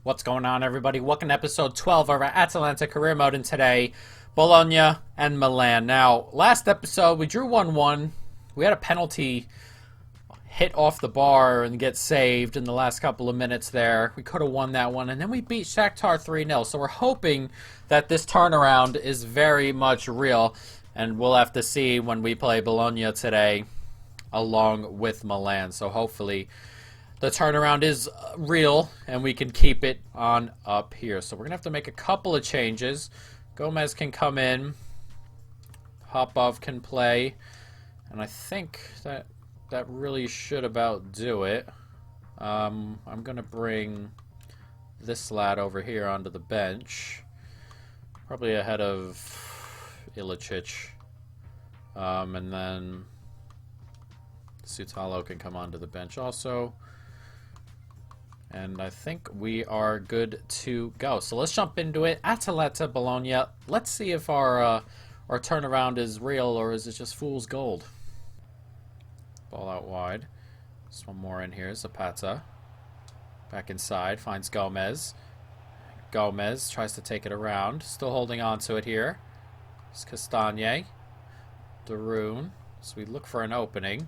What's going on, everybody? Welcome to episode 12 of our Atalanta career mode, and today, Bologna and Milan. Now, last episode, we drew 1-1. We had a penalty hit off the bar and get saved in the last couple of minutes there. We could have won that one, and then we beat Shakhtar 3-0. So we're hoping that this turnaround is very much real, and we'll have to see when we play Bologna today along with Milan. So hopefully the turnaround is real and we can keep it on up here. So we're going to have to make a couple of changes. Gomez can come in. Popov can play. And I think that really should about do it. I'm going to bring this lad over here onto the bench. Probably ahead of Ilicic. And then Sutalo can come onto the bench also. And I think we are good to go. So let's jump into it. Atalanta, Bologna. Let's see if our turnaround is real or is it just fool's gold. Ball out wide. Just one more in here. Zapata. Back inside. Finds Gomez. Gomez tries to take it around. Still holding on to it here. It's Castagne. Darun. So we look for an opening.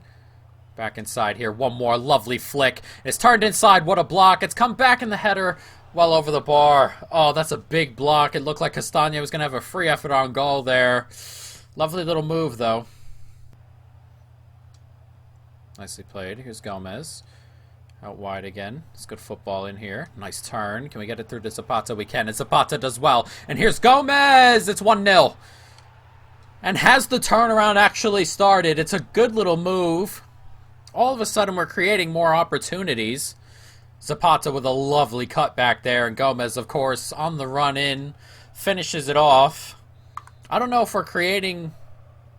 Back inside here. One more lovely flick. It's turned inside. What a block. It's come back in the header well over the bar. Oh, that's a big block. It looked like Castagne was going to have a free effort on goal there. Lovely little move, though. Nicely played. Here's Gomez. Out wide again. It's good football in here. Nice turn. Can we get it through to Zapata? We can. And Zapata does well. And here's Gomez. It's 1-0. And has the turnaround actually started? It's a good little move. All of a sudden, we're creating more opportunities. Zapata with a lovely cut back there. And Gomez, of course, on the run in. Finishes it off. I don't know if we're creating...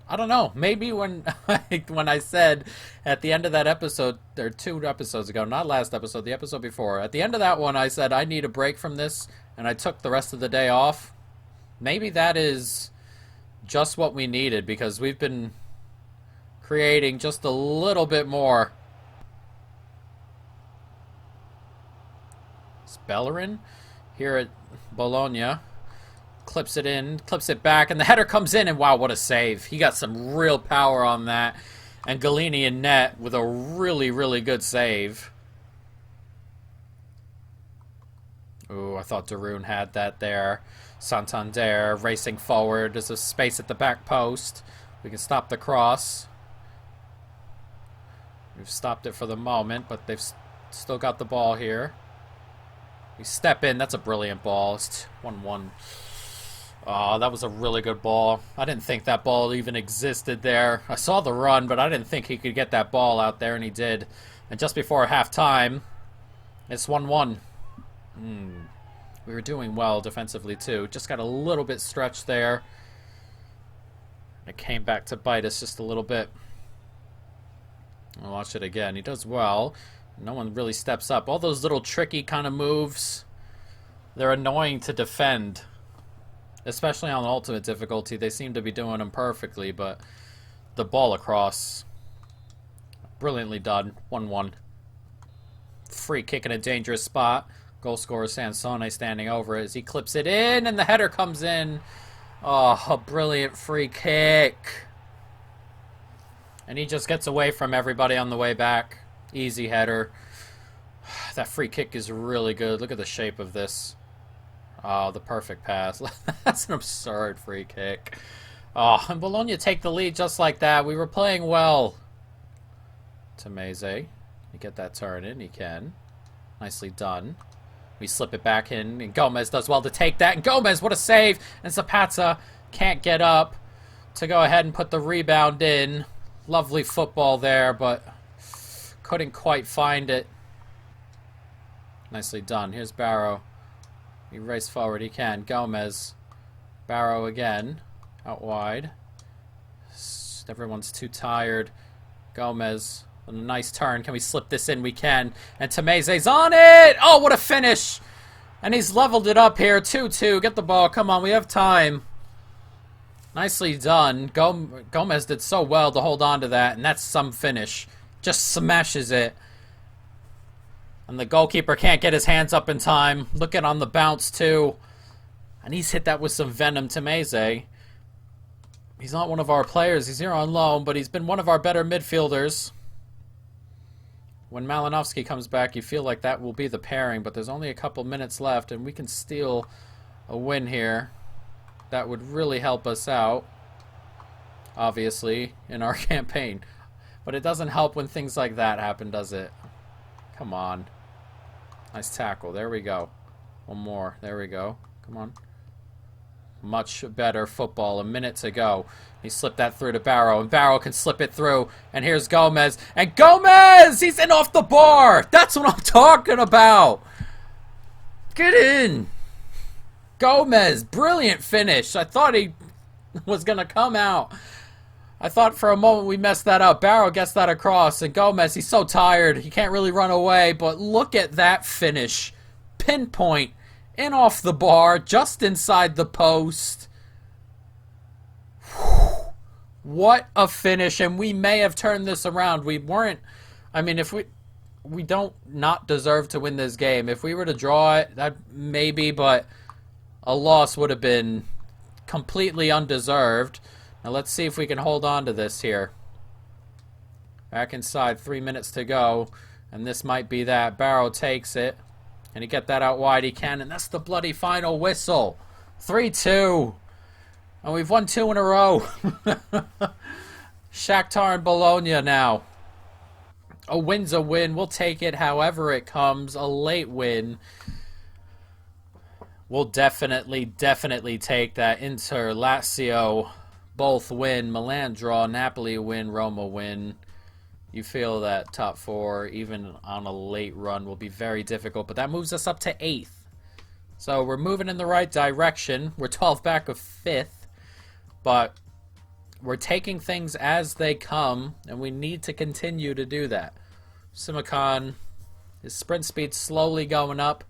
I don't know. Maybe when I said at the end of that episode, or 2 episodes ago, not last episode, the episode before. At the end of that one, I said I need a break from this. And I took the rest of the day off. Maybe that is just what we needed. Because we've been creating just a little bit more. It's Bellerin here at Bologna. Clips it in, clips it back, and the header comes in, and wow, what a save. He got some real power on that. And Galini in net with a really, really good save. Ooh, I thought Darun had that there. Santander racing forward. There's a space at the back post. We can stop the cross. We've stopped it for the moment, but they've still got the ball here. We step in. That's a brilliant ball. It's 1-1. Oh, that was a really good ball. I didn't think that ball even existed there. I saw the run, but I didn't think he could get that ball out there, and he did. And just before halftime, it's 1-1. We were doing well defensively, too. Just got a little bit stretched there. It came back to bite us just a little bit. I'll watch it again. He does well. No one really steps up. All those little tricky kind of moves, they're annoying to defend. Especially on ultimate difficulty. They seem to be doing them perfectly, but the ball across. Brilliantly done. 1-1. Free kick in a dangerous spot. Goal scorer Sansone standing over it as he clips it in, and the header comes in. Oh, a brilliant free kick. And he just gets away from everybody on the way back. Easy header. That free kick is really good. Look at the shape of this. Oh, the perfect pass. That's an absurd free kick. Oh, and Bologna take the lead just like that. We were playing well. Tameze. You get that turn in. He can. Nicely done. We slip it back in, and Gomez does well to take that. And Gomez, what a save. And Zapata can't get up to go ahead and put the rebound in. Lovely football there, but couldn't quite find it. Nicely done. Here's Barrow. He race forward. He can. Gomez. Barrow again. Out wide. Everyone's too tired. Gomez. A nice turn. Can we slip this in? We can. And Tameze's on it! Oh, what a finish! And he's leveled it up here. 2-2. Get the ball. Come on. We have time. Nicely done. Gomez did so well to hold on to that. And that's some finish. Just smashes it. And the goalkeeper can't get his hands up in time. Looking on the bounce, too. And he's hit that with some venom to Meze. He's not one of our players. He's here on loan, but he's been one of our better midfielders. When Malinovsky comes back, you feel like that will be the pairing, but there's only a couple minutes left, and we can steal a win here. That would really help us out, obviously, in our campaign. But it doesn't help when things like that happen, does it? Come on. Nice tackle. There we go. One more. There we go. Come on. Much better football. A minute to go. He slipped that through to Barrow, and Barrow can slip it through. And here's Gomez. And Gomez! He's in off the bar! That's what I'm talking about! Get in! Gomez, brilliant finish. I thought he was going to come out. I thought for a moment we messed that up. Barrow gets that across, and Gomez, he's so tired. He can't really run away, but look at that finish. Pinpoint, in off the bar, just inside the post. Whew. What a finish, and we may have turned this around. We weren't, I mean, if we don't not deserve to win this game. If we were to draw it, that maybe, but a loss would have been completely undeserved. Now let's see if we can hold on to this here. Back inside, 3 minutes to go. And this might be that. Barrow takes it. Can he get that out wide? He can. And that's the bloody final whistle. 3-2. And we've won 2 in a row. Shakhtar and Bologna now. A win's a win. We'll take it however it comes. A late win. We'll definitely take that. Inter, Lazio, both win. Milan draw. Napoli win. Roma win. You feel that top 4, even on a late run, will be very difficult. But that moves us up to 8th. So we're moving in the right direction. We're 12 back of 5th. But we're taking things as they come. And we need to continue to do that. Simakan, his sprint speed slowly going up.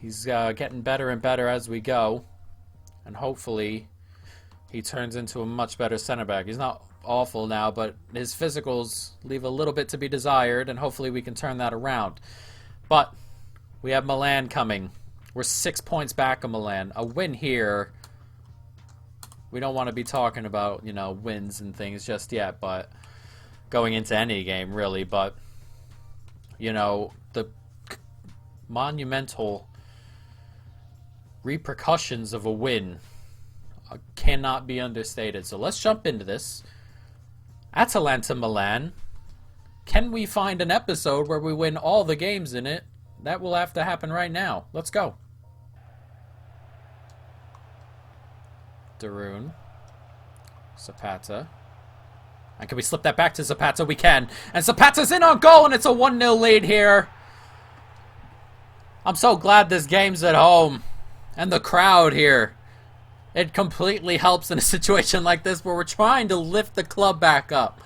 He's getting better and better as we go. And hopefully he turns into a much better center back. He's not awful now, but his physicals leave a little bit to be desired, and hopefully we can turn that around. But we have Milan coming. We're 6 points back of Milan. A win here. We don't want to be talking about, you know, wins and things just yet, but going into any game, really. But, you know, the monumental repercussions of a win cannot be understated. So let's jump into this. Atalanta Milan. Can we find an episode where we win all the games in it? That will have to happen right now. Let's go. Darun. Zapata. And can we slip that back to Zapata? We can. And Zapata's in on goal, and it's a 1-0 lead here. I'm so glad this game's at home. And the crowd here. It completely helps in a situation like this where we're trying to lift the club back up.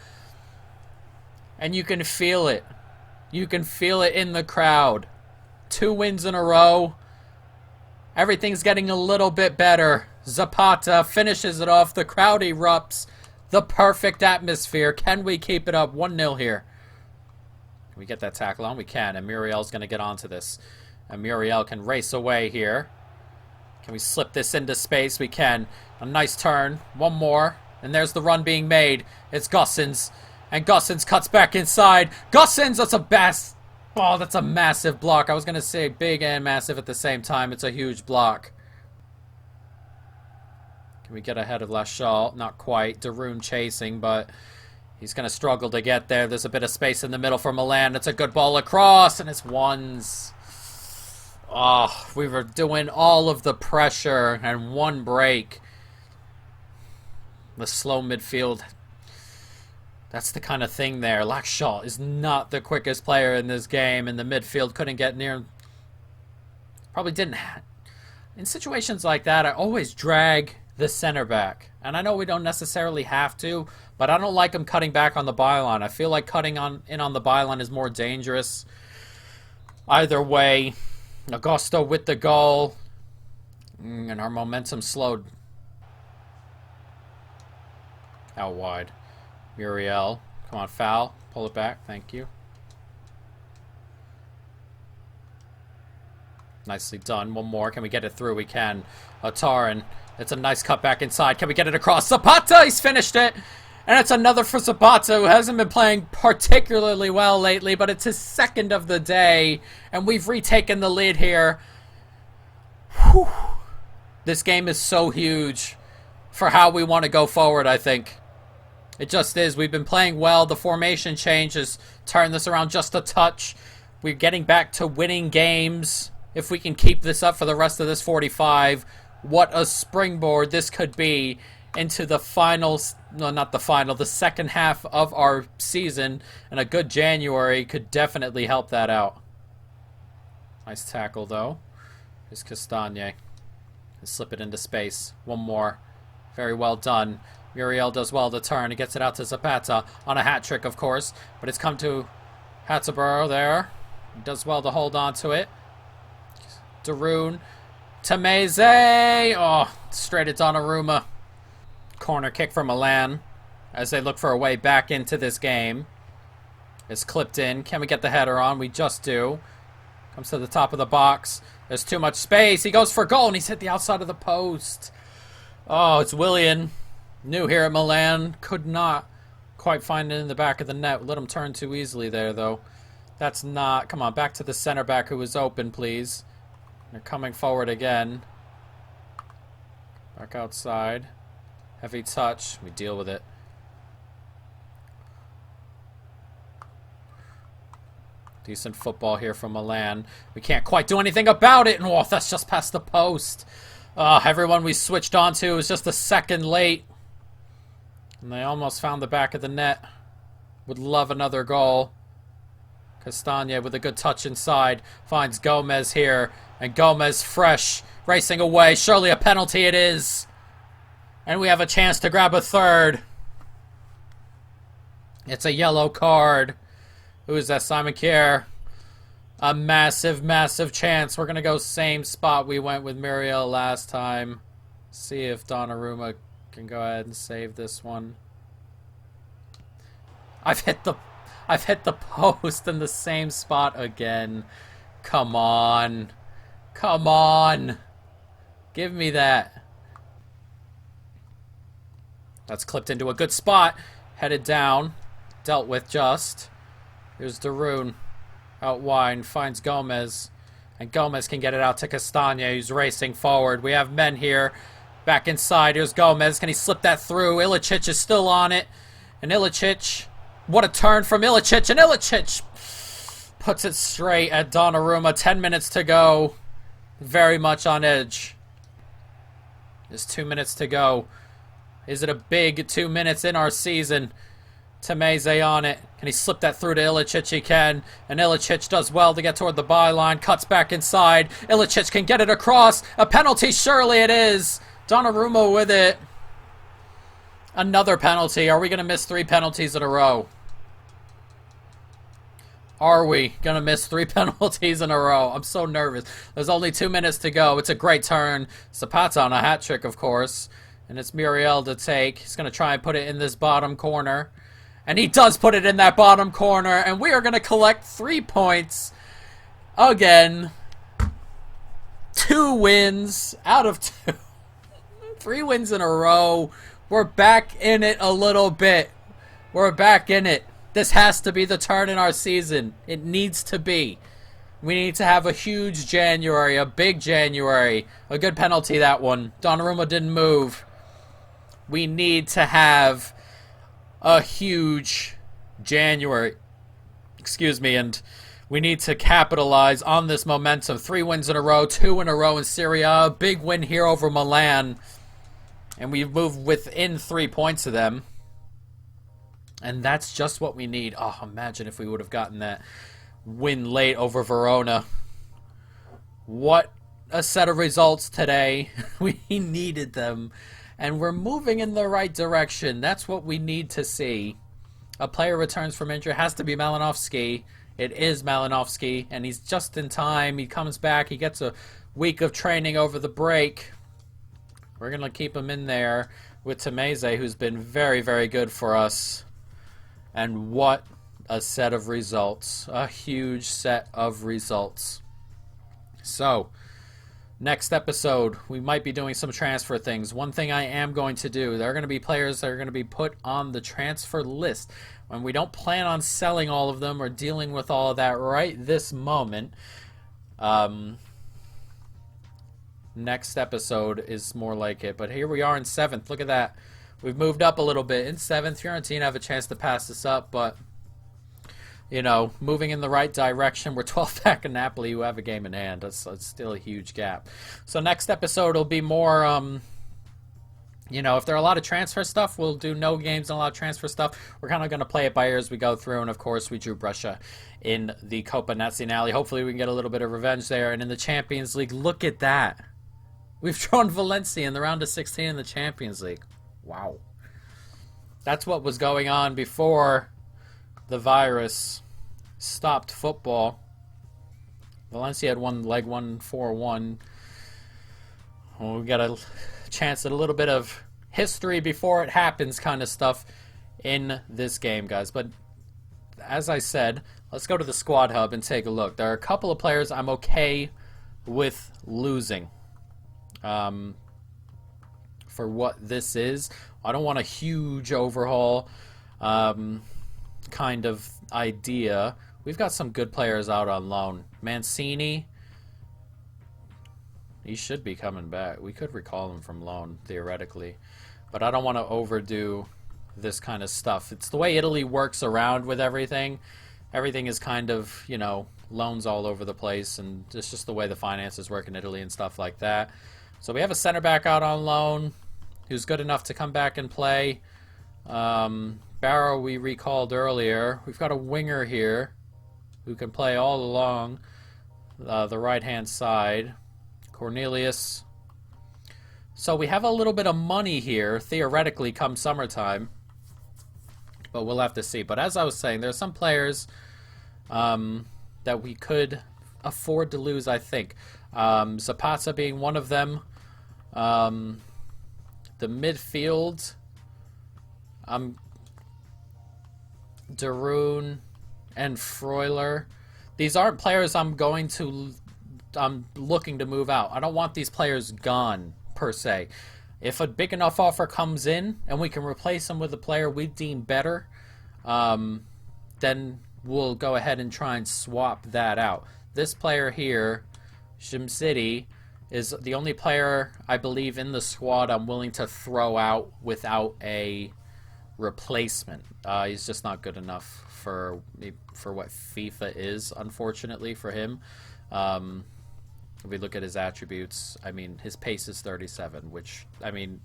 And you can feel it. You can feel it in the crowd. 2 wins in a row. Everything's getting a little bit better. Zapata finishes it off. The crowd erupts. The perfect atmosphere. Can we keep it up? 1-0 here. Can we get that tackle on? We can. And Muriel's going to get onto this. And Muriel can race away here. Can we slip this into space? We can. A nice turn. One more. And there's the run being made. It's Gossens. And Gossens cuts back inside. Gossens! That's a bass. Oh, that's a massive block. I was going to say big and massive at the same time. It's a huge block. Can we get ahead of Lachal? Not quite. Darun chasing, but he's going to struggle to get there. There's a bit of space in the middle for Milan. It's a good ball across, and it's ones. Oh, we were doing all of the pressure and one break. The slow midfield. That's the kind of thing there. Lachal is not the quickest player in this game, and the midfield couldn't get near. Probably didn't. In situations like that, I always drag the center back. And I know we don't necessarily have to, but I don't like him cutting back on the byline. I feel like cutting in on the byline is more dangerous. Either way. Augusto with the goal. And our momentum slowed. Out wide. Muriel. Come on, foul. Pull it back. Thank you. Nicely done. One more. Can we get it through? We can. Atarin. It's a nice cut back inside. Can we get it across? Zapata! He's finished it! And it's another for Zapata, who hasn't been playing particularly well lately, but it's his second of the day, and we've retaken the lead here. Whew. This game is so huge for how we want to go forward, I think. It just is. We've been playing well. The formation change has turned this around just a touch. We're getting back to winning games. If we can keep this up for the rest of this 45, what a springboard this could be into the finals. No, not the final. The second half of our season. And a good January could definitely help that out. Nice tackle, though. Here's Castagne. Slip it into space. One more. Very well done. Muriel does well to turn. He gets it out to Zapata on a hat trick, of course. But it's come to Hatzaburo there. He does well to hold on to it. Darun. Tameze. Oh, straight at Donnarumma. Corner kick for Milan as they look for a way back into this game. It's clipped in. Can we get the header on? We just do. Comes to the top of the box. There's too much space. He goes for goal, and he's hit the outside of the post. Oh, it's Willian. New here at Milan. Could not quite find it in the back of the net. Let him turn too easily there, though. That's not... Come on, back to the center back who was open, please. They're coming forward again. Back outside. Heavy touch. We deal with it. Decent football here from Milan. We can't quite do anything about it. And oh, that's just past the post. Everyone we switched onto was just a second late. And they almost found the back of the net. Would love another goal. Castagne with a good touch inside. Finds Gomez here. And Gomez fresh. Racing away. Surely a penalty it is. And we have a chance to grab a third. It's a yellow card. Who is that? Simon Kjaer. A massive, massive chance. We're going to go same spot we went with Muriel last time. See if Donnarumma can go ahead and save this one. I've hit the post in the same spot again. Come on. Come on. Give me that. That's clipped into a good spot. Headed down. Dealt with just. Here's Darun. Out wide. Finds Gomez. And Gomez can get it out to Castagne, who's racing forward. We have men here. Back inside. Here's Gomez. Can he slip that through? Ilicic is still on it. And Ilicic. What a turn from Ilicic. And Ilicic puts it straight at Donnarumma. 10 minutes to go. Very much on edge. There's 2 minutes to go. Is it a big 2 minutes in our season? Tameze on it. Can he slip that through to Ilicic? He can. And Ilicic does well to get toward the byline. Cuts back inside. Ilicic can get it across. A penalty, surely it is. Donnarumma with it. Another penalty. Are we going to miss 3 penalties in a row? Are we going to miss 3 penalties in a row? I'm so nervous. There's only 2 minutes to go. It's a great turn. Zapata on a hat trick, of course. And it's Muriel to take. He's going to try and put it in this bottom corner. And he does put it in that bottom corner. And we are going to collect 3 points. Again. 2 wins out of 2. 3 wins in a row. We're back in it a little bit. We're back in it. This has to be the turn in our season. It needs to be. We need to have a huge January. A big January. A good penalty, that one. Donnarumma didn't move. We need to have a huge January. Excuse me. And we need to capitalize on this momentum. 3 wins in a row. 2 in a row in Serie A. A big win here over Milan. And we've moved within 3 points of them. And that's just what we need. Oh, imagine if we would have gotten that win late over Verona. What a set of results today. We needed them. And we're moving in the right direction. That's what we need to see. A player returns from injury. It has to be Malinovsky. It is Malinovsky. And he's just in time. He comes back. He gets a week of training over the break. We're going to keep him in there with Tameze, who's been very, very good for us. And what a set of results. A huge set of results. So, next episode, we might be doing some transfer things. One thing I am going to do, there are going to be players that are going to be put on the transfer list. And we don't plan on selling all of them or dealing with all of that right this moment. Next episode is more like it. But here we are in 7th. Look at that. We've moved up a little bit. In 7th, Fiorentina have a chance to pass us up, but moving in the right direction. We're 12th back in Napoli, who have a game in hand. That's still a huge gap. So next episode will be more, if there are a lot of transfer stuff, we'll do no games and a lot of transfer stuff. We're kind of going to play it by ear as we go through. And, of course, we drew Brescia in the Coppa Nazionale. Hopefully we can get a little bit of revenge there. And in the Champions League, look at that. We've drawn Valencia in the round of 16 in the Champions League. Wow. That's what was going on before the virus stopped football. Valencia had won leg 1 4-1. Well, we got a chance at a little bit of history before it happens kind of stuff in this game, guys. But as I said, let's go to the squad hub and take a look. There are a couple of players I'm okay with losing. For what this is, I don't want a huge overhaul kind of idea. We've got some good players out on loan. Mancini, he should be coming back. We could recall him from loan, theoretically. But I don't want to overdo this kind of stuff. It's the way Italy works around with everything. Everything is kind of, loans all over the place, and it's just the way the finances work in Italy and stuff like that. So we have a center back out on loan who's good enough to come back and play. Barrow we recalled earlier. We've got a winger here who can play all along the right-hand side. Cornelius. So we have a little bit of money here, theoretically, come summertime. But we'll have to see. But as I was saying, there are some players that we could afford to lose, I think. Zapata being one of them. The midfield, Darun and Freuler. These aren't players I'm looking to move out. I don't want these players gone, per se. If a big enough offer comes in and we can replace them with a player we deem better, then we'll go ahead and try and swap that out. This player here, Shim is the only player I believe in the squad I'm willing to throw out without a replacement. He's just not good enough for what FIFA is, unfortunately, for him. If we look at his attributes, his pace is 37, which,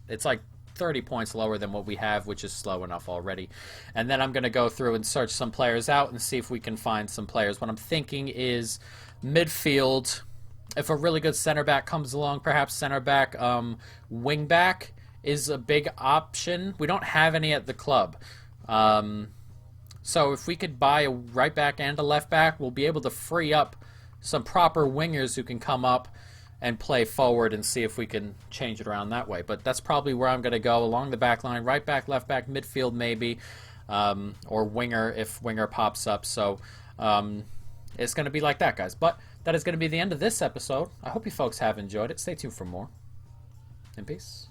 it's like 30 points lower than what we have, which is slow enough already. And then I'm going to go through and search some players out and see if we can find some players. What I'm thinking is midfield. If a really good center back comes along, perhaps center back, wing back is a big option. We don't have any at the club. So if we could buy a right back and a left back, we'll be able to free up some proper wingers who can come up and play forward and see if we can change it around that way. But that's probably where I'm going to go, along the back line, right back, left back, midfield maybe, or winger if winger pops up. So it's going to be like that, guys. But that is going to be the end of this episode. I hope you folks have enjoyed it. Stay tuned for more. And peace.